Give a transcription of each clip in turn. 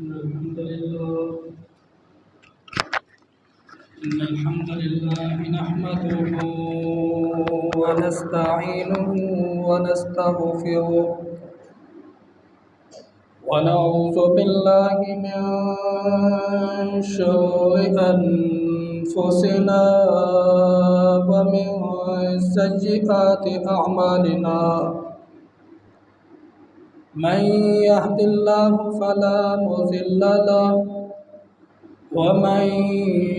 إن الحمد لله نحمده ونستعينه ونستغفره ونعوذ بالله من شرور أنفسنا ومن سيئات أعمالنا من يهد الله فلا مضل له ومن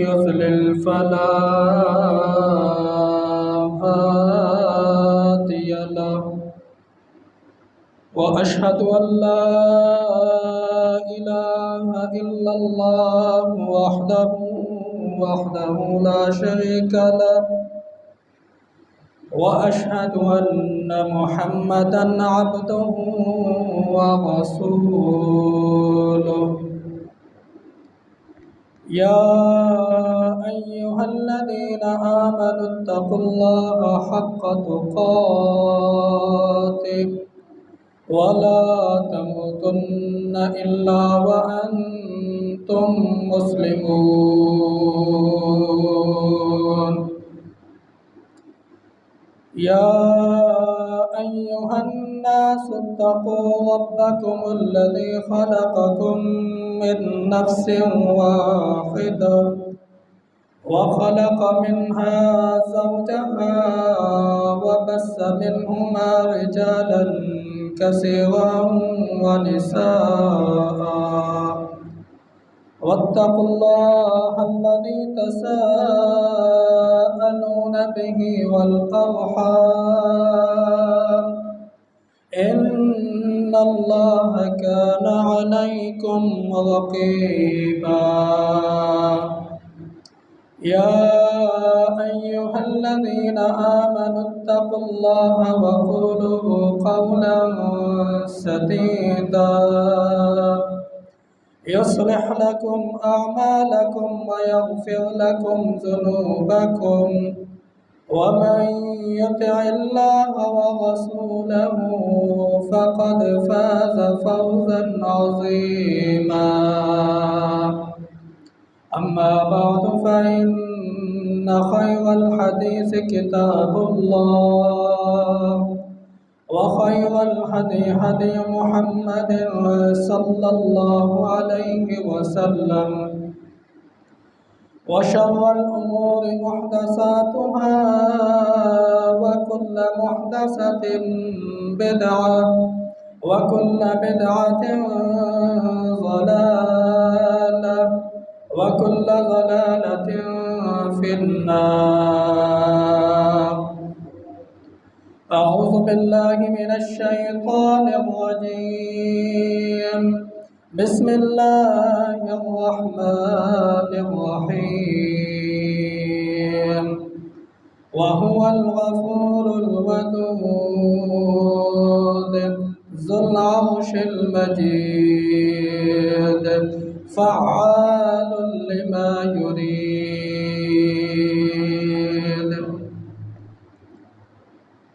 يضلل فلا هادي له وأشهد أن لا إله إلا الله وحده لا شريك له وأشهد أن محمدًا عبده ورسوله يا أيها الذين آمنوا اتقوا الله حق تقاته ولا تموتن إلا وأنتم مسلمون يا أيها الناس اتقوا ربكم الذي خلقكم من نفس واحدة وخلق منها زوجها وبث منهما رجالا كثيرا ونساء واتقوا الله الذي تساءلون به والأرحام إن الله كان عليكم رقيبا يا أيها الذين آمنوا اتقوا الله وقولوا قولا سديدا يصلح لكم أعمالكم ويغفر لكم ذنوبكم ومن يطع الله ورسوله فقد فاز فوزا عظيما أما بعد فإن خير الحديث كتاب الله وخير الهدي هدي محمد صلى الله عليه وسلم وشر الأمور محدثاتها وكل محدثة بدعة وكل بدعة ضلالة وكل ضلالة في النار أعوذ بالله من الشيطان الرجيم بسم الله الرحمن الرحيم وهو الغفور الودود ذو العرش المجيد فعال لما يريد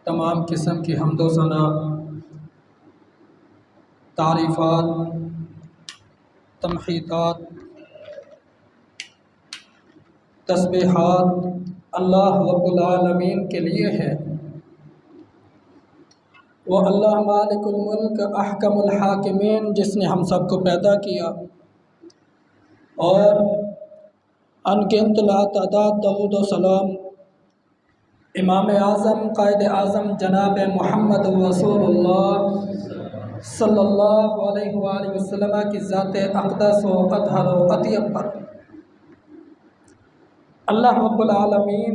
تمام قسم کی حمد و ثنا تعریفات تمحیدات تسبیحات اللہ رب العالمین کے لیے ہے۔ وہ اللہ مالک الملک احکم الحاکمین جس نے ہم سب کو پیدا کیا اور انگنت لا تعداد درود و سلام امام اعظم قائد اعظم جناب محمد رسول اللہ صلی اللہ علیہ وآلہ وسلم کی ذات اقدس و اطہر و اطیب پر۔ اللہ رب العالمین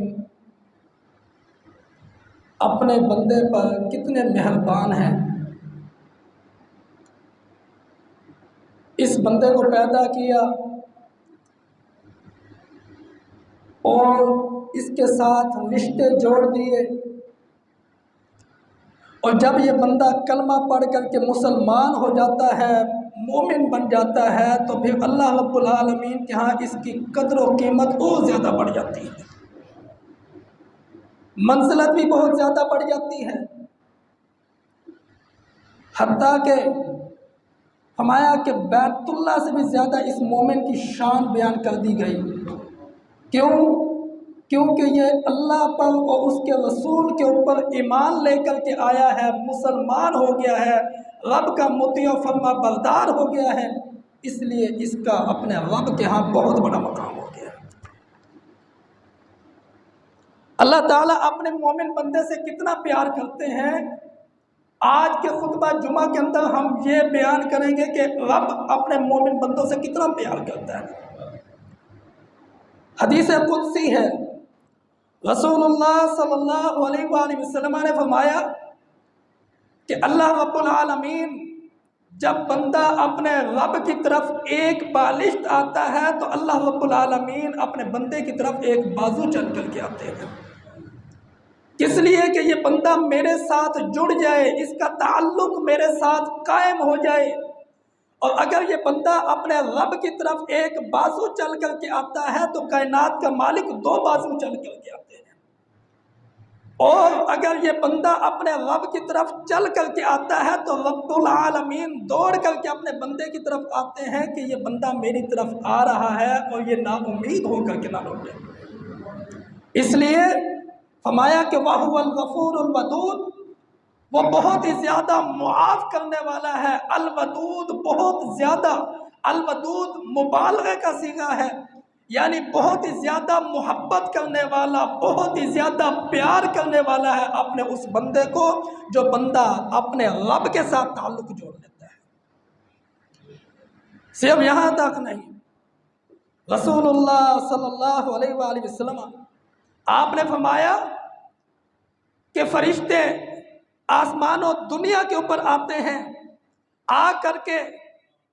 اپنے بندے پر کتنے مہربان ہیں۔ اس بندے کو پیدا کیا اور اس کے ساتھ رشتے جوڑ دیے، اور جب یہ بندہ کلمہ پڑھ کر کے مسلمان ہو جاتا ہے، مومن بن جاتا ہے، تو پھر اللہ رب العالمین کے ہاں اس کی قدر و قیمت اور زیادہ بڑھ جاتی ہے، منزلت بھی بہت زیادہ بڑھ جاتی ہے، حتیٰ کہ فرمایا کہ بیت اللہ سے بھی زیادہ اس مومن کی شان بیان کر دی گئی۔ کیوں؟ کیونکہ یہ اللہ پر اور اس کے رسول کے اوپر ایمان لے کر کے آیا ہے، مسلمان ہو گیا ہے، رب کا مطیع و فرما بردار ہو گیا ہے، اس لیے اس کا اپنے رب کے ہاں بہت بڑا مقام ہو گیا ہے۔ اللہ تعالیٰ اپنے مومن بندے سے کتنا پیار کرتے ہیں، آج کے خطبہ جمعہ کے اندر ہم یہ بیان کریں گے کہ رب اپنے مومن بندوں سے کتنا پیار کرتا ہے۔ حدیث قدسی ہے، رسول اللہ صلی اللہ علیہ وآلہ وسلم نے فرمایا کہ اللہ رب العالمین جب بندہ اپنے رب کی طرف ایک بالشت آتا ہے تو اللہ رب العالمین اپنے بندے کی طرف ایک بازو چل کر کے آتے ہیں، کس لیے کہ یہ بندہ میرے ساتھ جڑ جائے، اس کا تعلق میرے ساتھ قائم ہو جائے۔ اور اگر یہ بندہ اپنے رب کی طرف ایک بازو چل کر کے آتا ہے تو کائنات کا مالک دو بازو چل کر کے آتے ہیں، اور اگر یہ بندہ اپنے رب کی طرف چل کر کے آتا ہے تو رب العالمین دوڑ کر کے اپنے بندے کی طرف آتے ہیں کہ یہ بندہ میری طرف آ رہا ہے اور یہ نا امید ہو کر کے نہ لوٹے۔ اس لیے فرمایا کہ وَهُوَ الْغَفُورُ الْوَدُودُ، وہ بہت ہی زیادہ معاف کرنے والا ہے، الودود بہت زیادہ، الودود مبالغے کا صیغہ ہے، یعنی بہت ہی زیادہ محبت کرنے والا، بہت ہی زیادہ پیار کرنے والا ہے اپنے اس بندے کو جو بندہ اپنے رب کے ساتھ تعلق جوڑ لیتا ہے۔ صرف یہاں تک نہیں، رسول اللہ صلی اللہ علیہ وآلہ وسلم آپ نے فرمایا کہ فرشتے آسمان و دنیا کے اوپر آتے ہیں، آ کر کے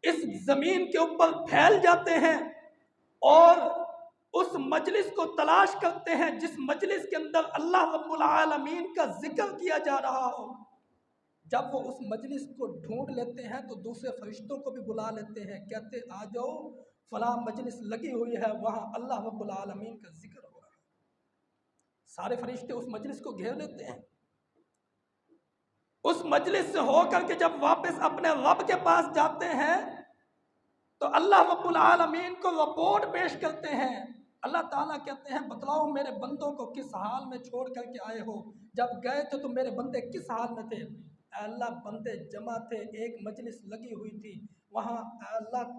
اس زمین کے اوپر پھیل جاتے ہیں اور اس مجلس کو تلاش کرتے ہیں جس مجلس کے اندر اللہ رب العالمین کا ذکر کیا جا رہا ہو۔ جب وہ اس مجلس کو ڈھونڈ لیتے ہیں تو دوسرے فرشتوں کو بھی بلا لیتے ہیں، کہتے آ جاؤ فلاں مجلس لگی ہوئی ہے، وہاں اللہ رب العالمین کا ذکر ہو رہا ہے۔ سارے فرشتے اس مجلس کو گھیر لیتے ہیں، اس مجلس سے ہو کر کے جب واپس اپنے رب کے پاس جاتے ہیں تو اللہ رب العالمین کو رپورٹ پیش کرتے ہیں۔ اللہ تعالیٰ کہتے ہیں بتلاؤ میرے بندوں کو کس حال میں چھوڑ کر کے آئے ہو، جب گئے تھے تو میرے بندے کس حال میں تھے؟ اے اللہ بندے جمع تھے، ایک مجلس لگی ہوئی تھی، وہاں اے اللہ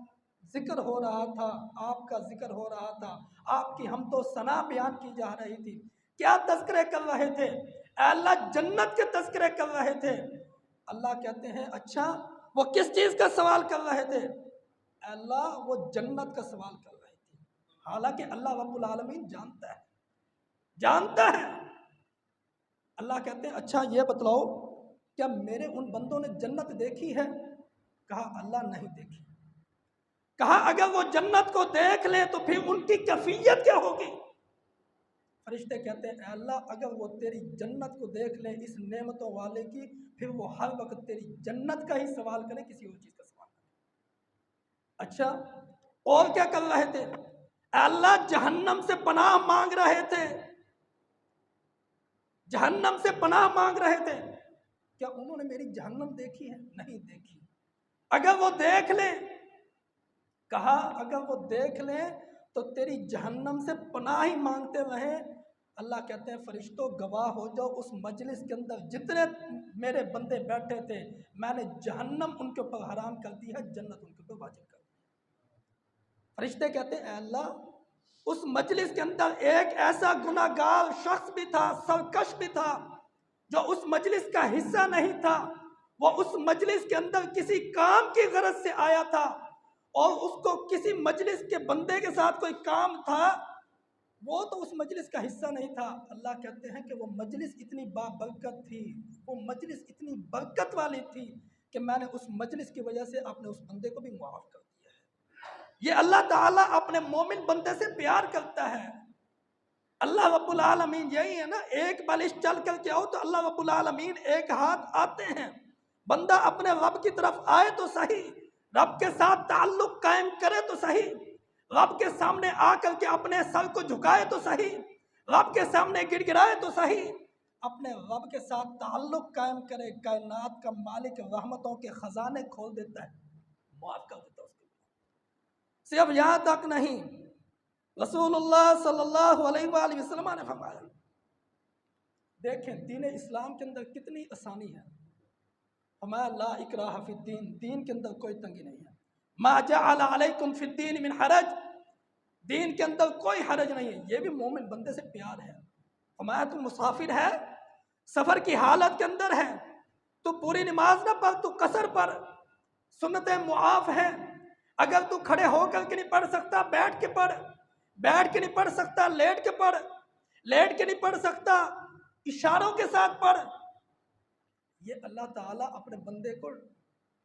ذکر ہو رہا تھا، آپ کا ذکر ہو رہا تھا، آپ کی حمد و ثنا بیان کی جا رہی تھی۔ کیا تذکرے کر رہے تھے؟ اے اللہ جنت کے تذکرے کر رہے تھے۔ اللہ کہتے ہیں اچھا وہ کس چیز کا سوال کر رہے تھے؟ اے اللہ وہ جنت کا سوال کر رہے تھے، حالانکہ اللہ رب العالمین جانتا ہے۔ اللہ کہتے ہیں اچھا یہ بتلاؤ کیا میرے ان بندوں نے جنت دیکھی ہے؟ کہا اللہ نہیں دیکھی۔ کہا اگر وہ جنت کو دیکھ لیں تو پھر ان کی کیفیت کیا ہوگی؟ فرشتے کہتے ہیں اے اللہ اگر وہ تیری جنت کو دیکھ لیں اس نعمتوں والے کی، پھر وہ ہر وقت تیری جنت کا ہی سوال کریں، کسی اور چیز کا سوال کریں۔ اچھا اور کیا کر رہے تھے؟ اے اللہ جہنم سے پناہ مانگ رہے تھے، جہنم سے پناہ مانگ رہے تھے۔ کیا انہوں نے میری جہنم دیکھی ہے؟ نہیں دیکھی۔ اگر وہ دیکھ لیں، کہا اگر وہ دیکھ لیں تو تیری جہنم سے پناہ ہی مانگتے رہیں۔ اللہ کہتے ہیں فرشتوں گواہ ہو جاؤ اس مجلس کے اندر جتنے میرے بندے بیٹھے تھے میں نے جہنم ان کے اوپر حرام کر دی ہے، جنت ان کے اوپر واجب کر دی۔ فرشتے کہتے ہیں اے اللہ اس مجلس کے اندر ایک ایسا گناہگار شخص بھی تھا، سرکش بھی تھا، جو اس مجلس کا حصہ نہیں تھا، وہ اس مجلس کے اندر کسی کام کی غرض سے آیا تھا اور اس کو کسی مجلس کے بندے کے ساتھ کوئی کام تھا، وہ تو اس مجلس کا حصہ نہیں تھا۔ اللہ کہتے ہیں کہ وہ مجلس اتنی بابرکت تھی، وہ مجلس اتنی برکت والی تھی کہ میں نے اس مجلس کی وجہ سے اپنے اس بندے کو بھی معاف کر دیا ہے۔ یہ اللہ تعالیٰ اپنے مومن بندے سے پیار کرتا ہے۔ اللہ رب العالمین یہی ہے نا، ایک بالش چل کر کے آؤ تو اللہ رب العالمین ایک ہاتھ آتے ہیں، بندہ اپنے رب کی طرف آئے تو صحیح، رب کے ساتھ تعلق قائم کرے تو صحیح، رب کے سامنے آ کر کے اپنے سر کو جھکائے تو صحیح، رب کے سامنے گڑ گڑائے تو صحیح، اپنے رب کے ساتھ تعلق قائم کرے۔ کائنات کا مالک رحمتوں کے خزانے کھول دیتا ہے، معاف کر دیتا اس کو۔ صرف یہاں تک نہیں، رسول اللہ صلی اللہ علیہ وآلہ وسلم نے فرمایا، دیکھیں دین اسلام کے اندر کتنی آسانی ہے، فرمایا لا اکراہ فی الدین، دین کے اندر کوئی تنگی نہیں ہے، ما جعل علیکم فی الدین من حرج، دین کے اندر کوئی حرج نہیں ہے۔ یہ بھی مومن بندے سے پیار ہے۔ فرمایا تو مسافر ہے، سفر کی حالت کے اندر ہے، تو پوری نماز نہ پڑھ، تو قصر پڑھ، سنتیں معاف ہیں، اگر تو کھڑے ہو کر کے نہیں پڑھ سکتا بیٹھ کے پڑھ، بیٹھ کے نہیں پڑھ سکتا لیٹ کے پڑھ، لیٹ کے نہیں پڑھ سکتا اشاروں کے ساتھ پڑھ۔ یہ اللہ تعالیٰ اپنے بندے کو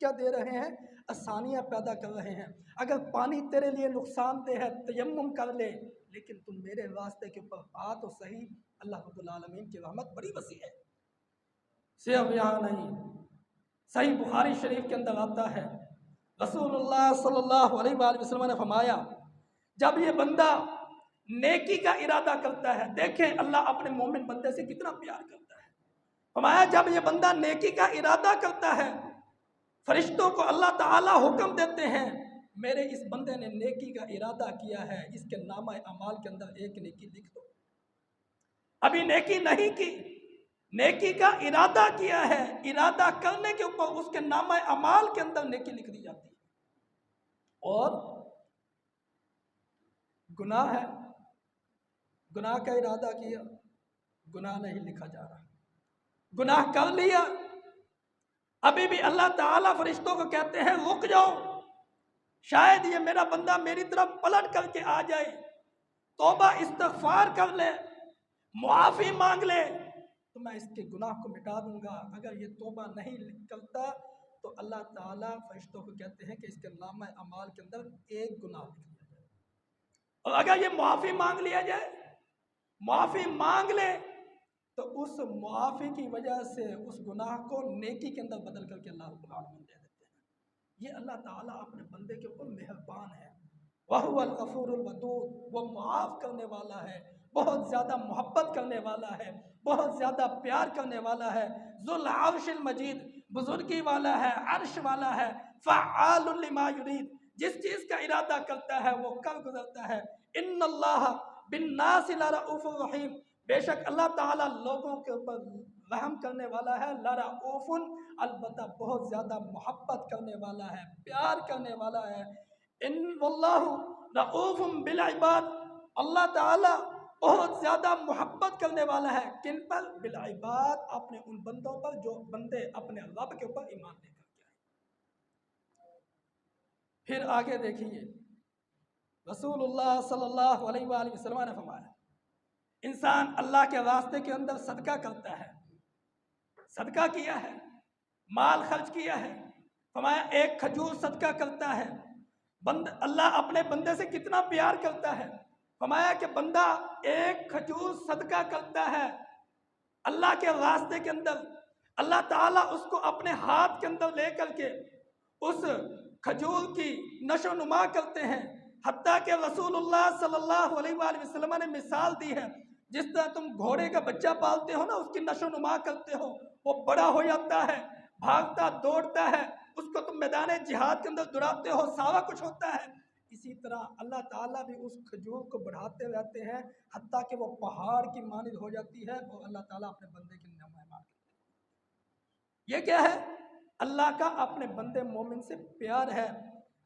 کیا دے رہے ہیں؟ آسانیاں پیدا کر رہے ہیں۔ اگر پانی تیرے لیے نقصان دہ ہے تیمم کر لے، لیکن تم میرے واسطے کے اوپر آ تو صحیح، اللہ رب العالمین کی رحمت بڑی وسیع ہے۔ صرف یہاں نہیں، صحیح بخاری شریف کے اندر آتا ہے، رسول اللہ صلی اللہ علیہ وآلہ وسلم نے فرمایا جب یہ بندہ نیکی کا ارادہ کرتا ہے، دیکھیں اللہ اپنے مومن بندے سے کتنا پیار کرتا ہے، فرمایا جب یہ بندہ نیکی کا ارادہ کرتا ہے، فرشتوں کو اللہ تعالیٰ حکم دیتے ہیں میرے اس بندے نے نیکی کا ارادہ کیا ہے، اس کے نامہ اعمال کے اندر ایک نیکی لکھ دو۔ ابھی نیکی نہیں کی، نیکی کا ارادہ کیا ہے، ارادہ کرنے کے اوپر اس کے نامہ اعمال کے اندر نیکی لکھ دی جاتی ہے۔ اور گناہ ہے، گناہ کا ارادہ کیا، گناہ نہیں لکھا جا رہا، گناہ کر لیا، ابھی بھی اللہ تعالیٰ فرشتوں کو کہتے ہیں رک جاؤ، شاید یہ میرا بندہ میری طرف پلٹ کر کے آ جائے، توبہ استغفار کر لے، معافی مانگ لے تو میں اس کے گناہ کو مٹا دوں گا۔ اگر یہ توبہ نہیں کرتا تو اللہ تعالیٰ فرشتوں کو کہتے ہیں کہ اس کے نامہ اعمال کے اندر ایک گناہ لکھ دیا جائے، اور اگر یہ معافی مانگ لیا جائے، معافی مانگ لے تو اس معافی کی وجہ سے اس گناہ کو نیکی کے اندر بدل کر کے اللہ رب العالمین دے دیتے ہیں۔ یہ اللہ تعالیٰ اپنے بندے کے اوپر مہربان ہے، وَهُوَ الْغَفُورُ الْوَدُودُ، وہ معاف کرنے والا ہے، بہت زیادہ محبت کرنے والا ہے، بہت زیادہ پیار کرنے والا ہے، ذو العرش المجید، بزرگی والا ہے، عرش والا ہے، فعال لما یرید، جس چیز کا ارادہ کرتا ہے وہ کر گزرتا ہے۔ ان اللہ بالناس لرؤوف الرحیم، بے شک اللہ تعالیٰ لوگوں کے اوپر رحم کرنے والا ہے، لرؤوف، البتہ بہت زیادہ محبت کرنے والا ہے، پیار کرنے والا ہے۔ ان واللہ رؤوف بالعباد، اللہ تعالیٰ بہت زیادہ محبت کرنے والا ہے، کن پر؟ بالعباد، اپنے ان بندوں پر جو بندے اپنے رب کے اوپر ایمان لے کر کے آئے۔ پھر آگے دیکھیے، رسول اللہ صلی اللہ علیہ وآلہ وسلم نے فرمایا انسان اللہ کے راستے کے اندر صدقہ کرتا ہے، صدقہ کیا ہے، مال خرچ کیا ہے، فرمایا ایک کھجور صدقہ کرتا ہے، اللہ اپنے بندے سے کتنا پیار کرتا ہے، فرمایا کہ بندہ ایک کھجور صدقہ کرتا ہے اللہ کے راستے کے اندر، اللہ تعالیٰ اس کو اپنے ہاتھ کے اندر لے کر کے اس کھجور کی نشو و نما کرتے ہیں، حتیٰ کہ رسول اللہ صلی اللہ علیہ وآلہ وسلم نے مثال دی ہے، جس طرح تم گھوڑے کا بچہ پالتے ہو نا، اس کی نشو و نما کرتے ہو، وہ بڑا ہو جاتا ہے، بھاگتا دوڑتا ہے، اس کو تم میدان جہاد کے اندر دوڑاتے ہو، سارا کچھ ہوتا ہے، اسی طرح اللہ تعالیٰ بھی اس کھجور کو بڑھاتے رہتے ہیں حتیٰ کہ وہ پہاڑ کی مانند ہو جاتی ہے، اور اللہ تعالیٰ اپنے بندے کی نمائندگی کرتے ہیں۔ یہ کیا ہے؟ اللہ کا اپنے بندے مومن سے پیار ہے،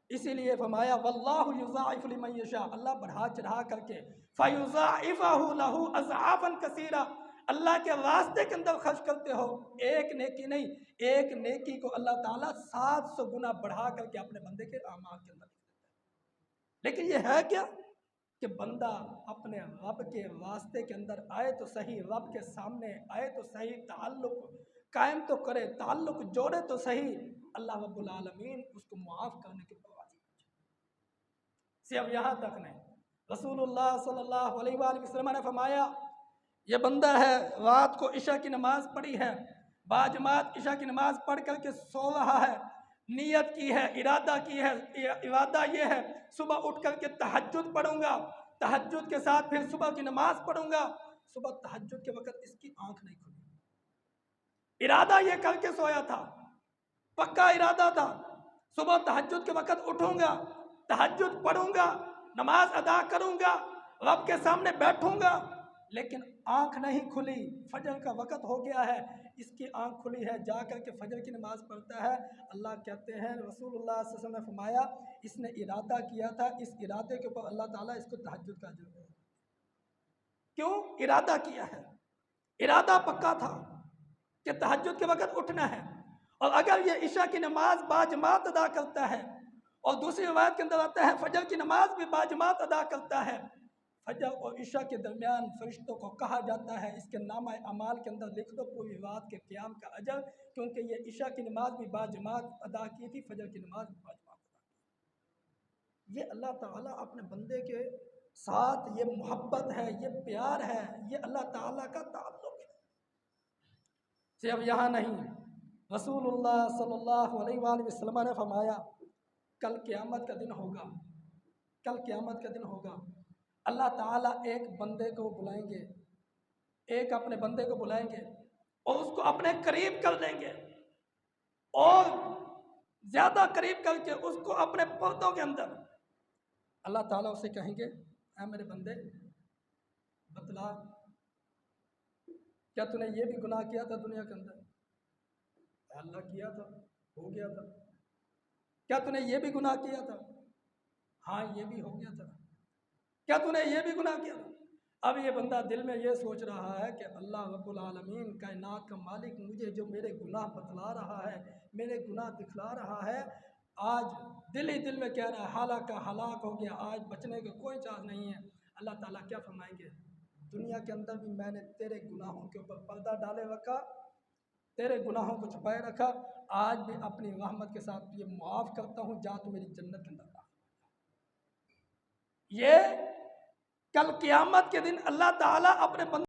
اسی لیے فرمایا واللہ یضاعف لمن یشاء، اللہ بڑھا چڑھا کر کے فیضاعفہ لہ اضعافا کثیرہ، اللہ کے راستے کے اندر خرچ کرتے ہو، ایک نیکی نہیں، ایک نیکی کو اللہ تعالیٰ 700 گنا بڑھا کر کے اپنے بندے کے اعمال کے اندر دیتا ہے۔ لیکن یہ ہے کیا کہ بندہ اپنے رب کے واسطے کے اندر آئے تو صحیح، رب کے سامنے آئے تو صحیح، تعلق قائم تو کرے، تعلق جوڑے تو صحیح، اللہ رب العالمین اس کو معاف کرنے کے بعد صرف یہاں تک نہیں، رسول اللہ صلی اللہ علیہ وآلہ وسلم نے فرمایا یہ بندہ ہے رات کو عشاء کی نماز پڑھی ہے، باجماعت عشاء کی نماز پڑھ کر کے سو رہا ہے، نیت کی ہے، ارادہ کی ہے، ارادہ یہ ہے صبح اٹھ کر کے تہجد پڑھوں گا، تہجد کے ساتھ پھر صبح کی نماز پڑھوں گا، صبح تہجد کے وقت اس کی آنکھ نہیں کھلی، ارادہ یہ کر کے سویا تھا، پکا ارادہ تھا، صبح تہجد کے وقت اٹھوں گا، تہجد پڑھوں گا، نماز ادا کروں گا، رب کے سامنے بیٹھوں گا، لیکن آنکھ نہیں کھلی، فجر کا وقت ہو گیا ہے، اس کی آنکھ کھلی ہے، جا کر کے فجر کی نماز پڑھتا ہے۔ اللہ کہتے ہیں، رسول اللہ صلی اللہ علیہ وسلم نے فرمایا، اس نے ارادہ کیا تھا، اس ارادے کے اوپر اللہ تعالیٰ اس کو تہجد کا اجر دے۔ کیوں؟ ارادہ کیا ہے، ارادہ پکا تھا کہ تہجد کے وقت اٹھنا ہے۔ اور اگر یہ عشاء کی نماز باجماعت ادا کرتا ہے، اور دوسری روایت کے اندر آتا ہے فجر کی نماز بھی باجماعت ادا کرتا ہے، فجر اور عشاء کے درمیان فرشتوں کو کہا جاتا ہے اس کے نامہ اعمال کے اندر لکھ دو پوری رات کے قیام کا اجر، کیونکہ یہ عشاء کی نماز بھی باجماعت ادا کی تھی، فجر کی نماز بھی باجماعت ادا کی۔ یہ اللہ تعالیٰ اپنے بندے کے ساتھ یہ محبت ہے، یہ پیار ہے، یہ اللہ تعالیٰ کا تعلق ہے۔ صرف یہاں نہیں، رسول اللہ صلی اللہ علیہ وآلہ وسلم نے فرمایا، کل قیامت کا دن ہوگا، کل قیامت کا دن ہوگا، اللہ تعالیٰ ایک بندے کو بلائیں گے، ایک اپنے بندے کو بلائیں گے اور اس کو اپنے قریب کر دیں گے، اور زیادہ قریب کر کے اس کو اپنے پردوں کے اندر اللہ تعالیٰ اسے کہیں گے، اے میرے بندے بتلا، کیا تو نے یہ بھی گناہ کیا تھا دنیا کے اندر؟ اے اللہ کیا تھا، ہو گیا تھا۔ کیا تو نے یہ بھی گناہ کیا تھا؟ ہاں یہ بھی ہو گیا تھا۔ کیا تو نے یہ بھی گناہ کیا تھا؟ اب یہ بندہ دل میں یہ سوچ رہا ہے کہ اللہ رب العالمین کائنات کا مالک مجھے جو میرے گناہ بتلا رہا ہے، میرے گناہ دکھلا رہا ہے، آج دل ہی دل میں کہہ رہا ہے ہلاک کا ہلاک ہو گیا، آج بچنے کا کوئی چانس نہیں ہے۔ اللہ تعالیٰ کیا فرمائیں گے؟ دنیا کے اندر بھی میں نے تیرے گناہوں کے اوپر پردہ ڈالے رکھا، تیرے گناہوں کو چھپائے رکھا، آج بھی اپنی رحمت کے ساتھ یہ معاف کرتا ہوں، جا تو میری جنت کے اندر داخل۔ یہ کل قیامت کے دن اللہ تعالیٰ اپنے بندے